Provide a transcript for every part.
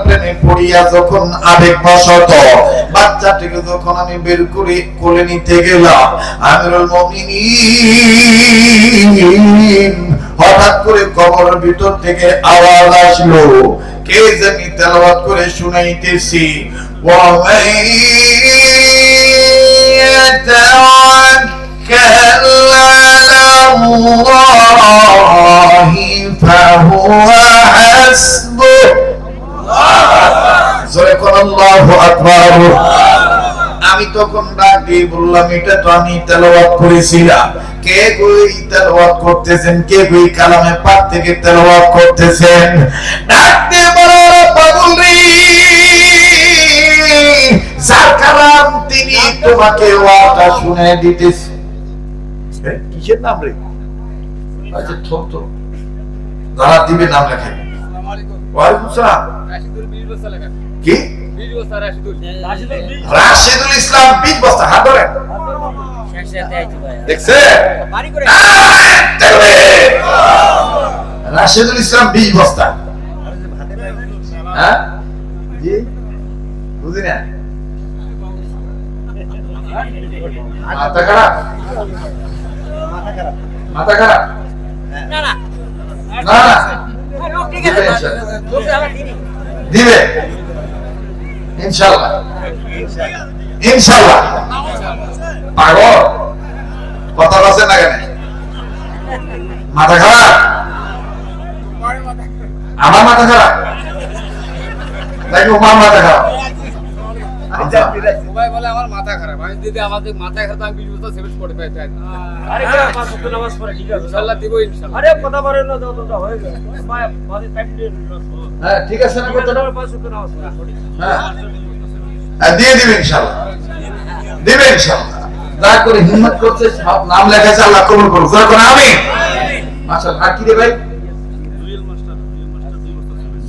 প্রেমে পড়িয়া যখন আবেগবশত বাচ্চাটিকে যখন আমি বের করে কোলে নিতে গেলাম, আমিরুল মুমিনিন হঠাৎ করে কবরের ভিতর থেকে আওয়াজ আসলো, কে জানি তেলাওয়াত করে শুনাইতেছি, ওয়া يتوكل على الله فهو حسبه الله أكبر আমি তখন ডাক দিয়ে বললাম, এটা তো আমি তেলাওয়াত করেছিলাম, কে কই তেলাওয়াত করতেছেন, কে কই কালামে পাক থেকে তেলাওয়াত করতেছেন? ডাক দিয়ে বলো, পাগল রে, যার কালাম তিনি তোমাকে ওয়াটা শুনে দিতেছে। কিসের নাম রে? আচ্ছা ছোট যারা দিবে নাম লেখেন। ওয়ালাইকুম সালাম। কি? রাশিদুল ইসলাম 20 বস্তা। হাত ধরেন। দেখছে? রাশিদুল ইসলাম 20 বস্তা। হ্যাঁ জি বুঝি না। মাথা খারাপ, মাথা খারাপ না না না দিবে ইনশাআল্লাহ, ইনশাআল্লাহ। পাগল কথা বলছেন না কেন? মাথা খারাপ? আমার মাথা খারাপ নাকি ওমার মাথা খারাপ? সবাই বলে আমার মাথা খারাপ। আমি যদি আমাদের মাথা খারাপ, আমি 20 বছর সেভেন পড়ে পাই। আরে পাঁচ ওয়াক্ত নামাজ পড়ে ঠিক আছে, ইনশাআল্লাহ দিব ইনশাআল্লাহ। আরে কথা বলেন না, যতটা হয়ে যায় ভাই বাড়ি টাইম দিয়ে। হ্যাঁ ঠিক আছে না, কতটা পাঁচ ওয়াক্ত নামাজ পড়ে। হ্যাঁ দিয়ে দিবেন ইনশাআল্লাহ, দিবেন ইনশাআল্লাহ। যা করে হিম্মত করছে, সব নাম লেখাছে, আল্লাহ কবুল করুক। যখন আমিন মাশাআল্লাহ। আর কি রে ভাই?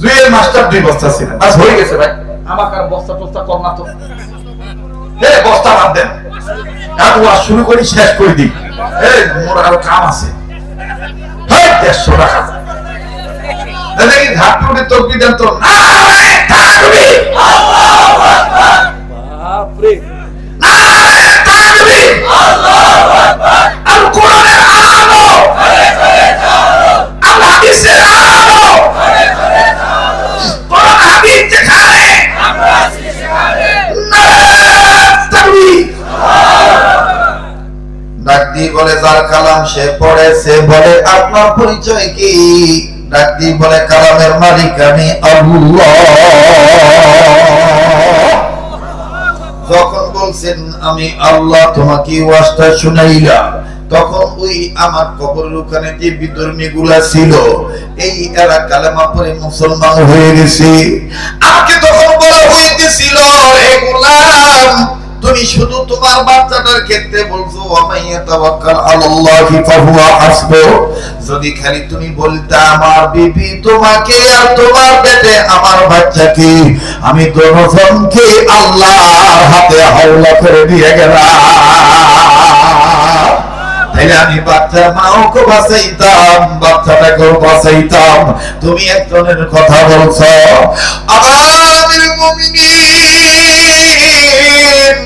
জুয়েল মাস্টার 2 বস্তা ছিল, বাস হয়ে গেছে ভাই। আমাকে আর বস্তা টস্তা কর না তো, বস্তা বাদ দেন, শুরু করি শেষ করে দিই। মোর আরো কাম আছে। 150 টাকা দেখি ধাপ করে তকবীর দেন তো। বাপরে আল্লাহু আকবার। আর কোরআনের আলো, আল্লাহ হাদিসের আলো, কোরআন হাদিস যেখানে আমরা আছি সেখানে ডাক দিয়ে বলে, যার কালাম সে পড়ে, সে বলে আপনার পরিচয় কি? ডাক দিয়ে বলে, কালামের মালিক আমি আল্লাহ। যখন বলছেন আমি আল্লাহ তোমাকে ওয়াজটা শুনাইলাম, তখন ওই আমার কবরের ওখানে যে বিধর্মী গুলা ছিল, এই এরা কালেমা পড়ে মুসলমান হয়ে গেছে। আমাকে তখন বলা হইতেছিল, হে গোলাম, তুমি শুধু তোমার বাচ্চাটার ক্ষেত্রে বলছো ওয়ামাইয়া তাওয়াক্কাল আলাল্লাহি ফাহুয়া হাসবু। যদি খালি তুমি বলতে আমার বিবি তোমাকে আর তোমার পেটে আমার বাচ্চাকে, আমি দুজনকে আল্লাহর হাতে হাওলা করে দিয়ে গেলাম, তাইলে আমি বাচ্চার মাওকে বাঁচাইতাম, বাচ্চাটাকেও বাঁচাইতাম। তুমি একজনের কথা বলছো। আমিরুল মুমিনিন,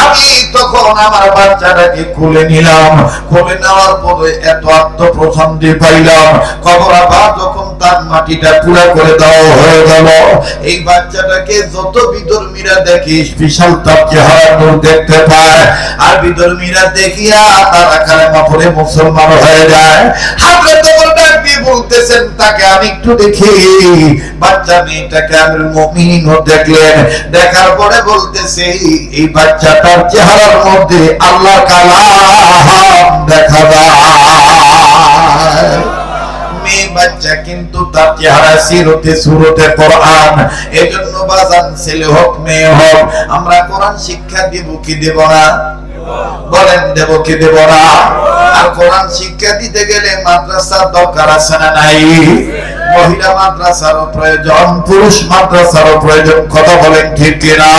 আমি তখন আমার বাচ্চাটাকে কোলে নিলাম। কোলে নেওয়ার পরে এত আত্মপ্রশান্তি পাইলাম, কবর আবার যখন তার মাটিটা পুরা করে দেওয়া হয়ে গেল, এই বাচ্চাটাকে যত বিধর্মীরা দেখি বিশাল তার চেহারা নূর দেখতে পায়, আর বিধর্মীরা দেখিয়া তারা কালেমা পড়ে মুসলমান হয়ে যায়। হযরত ওমর ডাক দিয়ে বলতেছেন, তাকে আমি একটু দেখি। বাচ্চা মেয়েটাকে আমিরুল মুমিনিন দেখলেন, দেখার পরে বলতেছে, এই বাচ্চাটার চেহারার মধ্যে আল্লাহর কালাম দেখা যায়। মেয়ে বাচ্চা কিন্তু তার চেহারা সিরতে সুরতে কোরআন। এজন্য বাজান ছেলে হোক মেয়ে হোক, আমরা কোরআন শিক্ষা দিব কি দেব না? বলেন দেব কি দেব না? আর কোরআন শিক্ষা দিতে গেলে মাদ্রাসার দরকার আছে না নাই? মহিলা মাদ্রাসারও প্রয়োজন, পুরুষ মাদ্রাসারও প্রয়োজন। কথা বলেন ঠিক কিনা?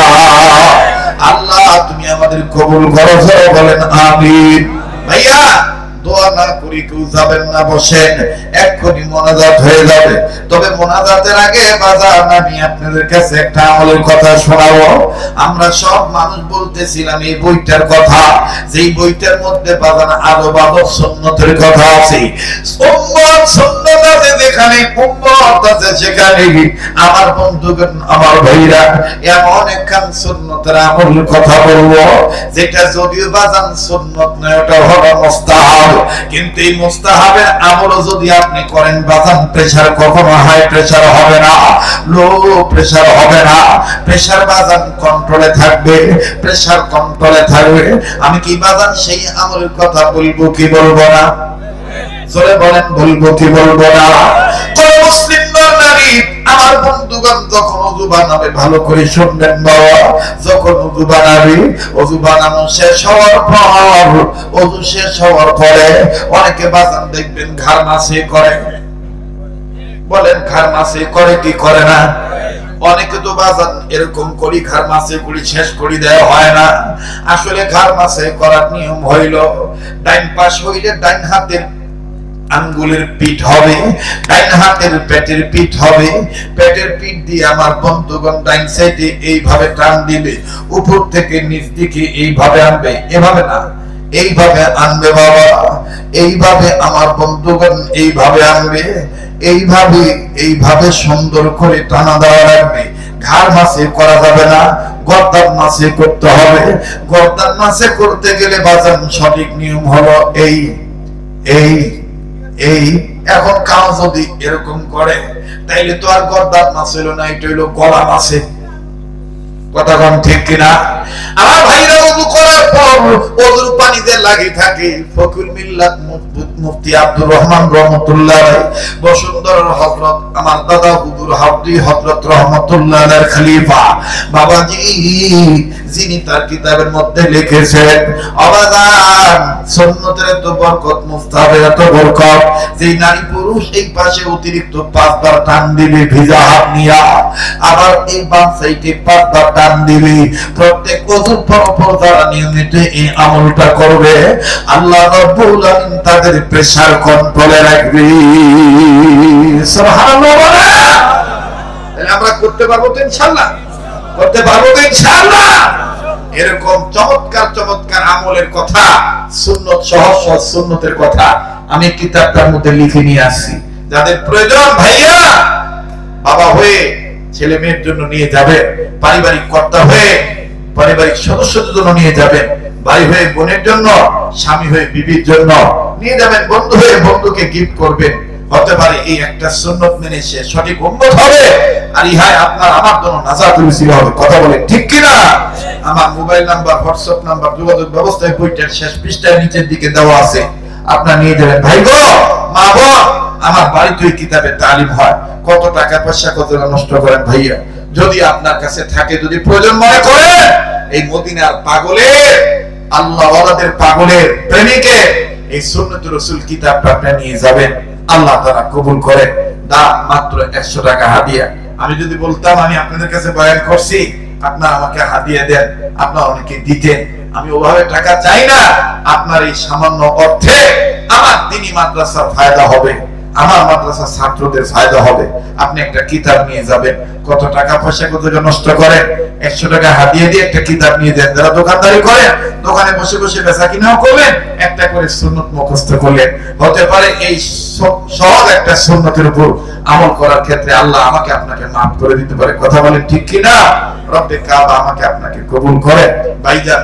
আল্লাহ তুমি আমাদের কবুল করো, বলেন আমিন। ভাইয়া দোয়া না করি কেউ যাবেন না, বসেন, এক্ষুনি মোনাজাত হয়ে যাবে। তবে মোনাজাতের আগে বাজার আমি আপনাদের কাছে একটা আমলের কথা শোনাবো। আমরা সব মানুষ বলতেছিলাম এই বইটার কথা, যেই বইটার মধ্যে বাজার আরো বাদক সুন্নতের কথা আছে। উম্মত সুন্নাত আছে যেখানে, উম্মত আছে সেখানে। আমার বন্ধুগণ, আমার ভাইরা, এমন একখান সুন্নতের আমলের কথা বলবো যেটা যদিও বাজান সুন্নত নয়, ওটা হলো মুস্তাহাব। কিন্তু এই মুস্তাহাবের আমল যদি আপনি করেন বাজান, প্রেসার কখনো হাই প্রেসার হবে না, লো প্রেসার হবে না, প্রেসার বাজান কন্ট্রোলে থাকবে, প্রেসার কন্ট্রোলে থাকবে। আমি কি বাজান সেই আমলের কথা বলবো কি বলবো না? জোরে বলেন, বলবো কি বলবো না? কোন মুসলিম নারী আমার বন্ধুগণ যখন ওযু বানাবে, ভালো করে শুনবেন বাবা, যখন ওযু বানাবে, ওযু বানানো শেষ হওয়ার পর, ওযু শেষ হওয়ার পরে অনেকে বাজান দেখবেন ঘাড় মাসে করে। বলেন ঘাড় মাসে করে কি করে না? অনেকে তো বাজান এরকম করি ঘাড় মাসে করি শেষ করি দেওয়া হয় না। আসলে ঘাড় মাসে করার নিয়ম হইল, ডাইন পাশ হইলে ডাইন হাতের আঙ্গুলের পিঠ হবে, ডাইন হাতের পেটের পিঠ হবে, পেটের পিঠ দিয়ে আমার বন্ধুগণ ডাইন সাইডে এইভাবে টান দিবে, উপর থেকে নিচ দিকে এইভাবে আনবে, এভাবে না, এইভাবে আনবে বাবা, এইভাবে আমার বন্ধুগণ এইভাবে আনবে, এইভাবে এইভাবে সুন্দর করে টানা দেওয়া রাখবে। ঘাড় মাসে করা যাবে না, গর্দান মাসে করতে হবে। গর্দান মাসে করতে গেলে বাজান সঠিক নিয়ম হলো এই এই এই। এখন কাউ যদি এরকম করে তাইলে তো আর গর্দান মাছ হইল না, এটা হইলো গলা মাছে। কথা কোন ঠিক কিনা? আমার ভাইরা ওযু করার পর ওযুর পানিতে লাগি থাকে ফকির মিল্লাত মুফতি আব্দুর রহমান রহমাতুল্লাহ বসুন্ধরার হযরত আমার দাদা হুজুর হাফজি হযরত রহমাতুল্লাহ আলাইহির খলিফা বাবাজি, যিনি তার কিতাবের মধ্যে লিখেছেন অবাদান সুন্নতের এত বরকত, মুস্তাহাবের এত বরকত, যে নারী পুরুষ এই পাশে অতিরিক্ত 5 বার টান দিবে ভিজা হাত নিয়া, আবার এই বাম সাইডে 5 বার টান দিবে। প্রত্যেক ওযুর পর যারা নিয়মিত এই আমলটা করবে, আল্লাহ রাব্বুল আলামিন তাদের প্রেসার কন্ট্রোলে রাখবে। সুবহানাল্লাহ। তাহলে আমরা করতে পারবো তো ইনশাআল্লাহ, করতে পারবো তো ইনশাআল্লাহ। এরকম চমৎকার চমৎকার আমলের কথা, সুন্নত সহজ সহজ সুন্নতের কথা আমি কিতাবটার মধ্যে লিখে নিয়ে আসছি। যাদের প্রয়োজন ভাইয়া, বাবা হয়ে ছেলে মেয়ের জন্য নিয়ে যাবেন, পারিবারিক কর্তা হয়ে পারিবারিক সদস্যদের জন্য নিয়ে যাবেন, ভাই হয়ে বোনের জন্য, স্বামী হয়ে বিবির জন্য নিয়ে যাবেন, বন্ধু হয়ে বন্ধুকে গিফট করবেন। হতে পারে এই একটা সুন্নত মেনে সে সঠিক উম্মত হবে, আর ইহাই আপনার আমার জন্য নাজাতুল ওসিলা হবে। কথা বলে ঠিক কিনা? আমার মোবাইল নাম্বার, হোয়াটসঅ্যাপ নাম্বার, যোগাযোগ ব্যবস্থায় বইটার শেষ পৃষ্ঠায় নিচের দিকে দেওয়া আছে, আপনারা নিয়ে যাবেন। ভাই গো, মা বোন, আমার বাড়িতে ওই কিতাবের তালিম হয়, কত টাকা পয়সা কত নষ্ট করেন ভাইয়া, যদি আপনার কাছে থাকে, যদি প্রয়োজন মনে করেন, এই মদিনার পাগলের, আল্লাহ ওয়ালাদের পাগলের প্রেমিকের এই সুন্নতুর রাসূল কিতাবটা আপনি নিয়ে যাবেন, আল্লাহ তাআলা কবুল করে। দাম মাত্র 100 টাকা হাদিয়া। আমি যদি বলতাম আমি আপনাদের কাছে বয়ান করছি, আপনারা আমাকে হাদিয়া দেন, আপনারা অনেকে দিতেন, আমি ওভাবে টাকা চাই না। আপনার এই সামান্য অর্থে আমার দ্বীনি মাদ্রাসার ফায়দা হবে, আমার মাদ্রাসার ছাত্রদের ফায়দা হবে। আপনি একটা কিতাব নিয়ে যাবেন, কত টাকা পয়সা কত নষ্ট করেন, 100 টাকা হাদিয়া দিয়ে একটা কিতাব নিয়ে যান। যারা দোকানদারি করেন, দোকানে বসে বসে বেচা কিনাও করবেন, একটা করে সুন্নত মুখস্থ করলেন। হতে পারে এই সহজ একটা সুন্নতের উপর আমল করার ক্ষেত্রে আল্লাহ আমাকে আপনাকে মাফ করে দিতে পারে। কথা বলেন ঠিক কিনা? রব্বে কাবা আমাকে আপনাকে কবুল করে। ভাইজান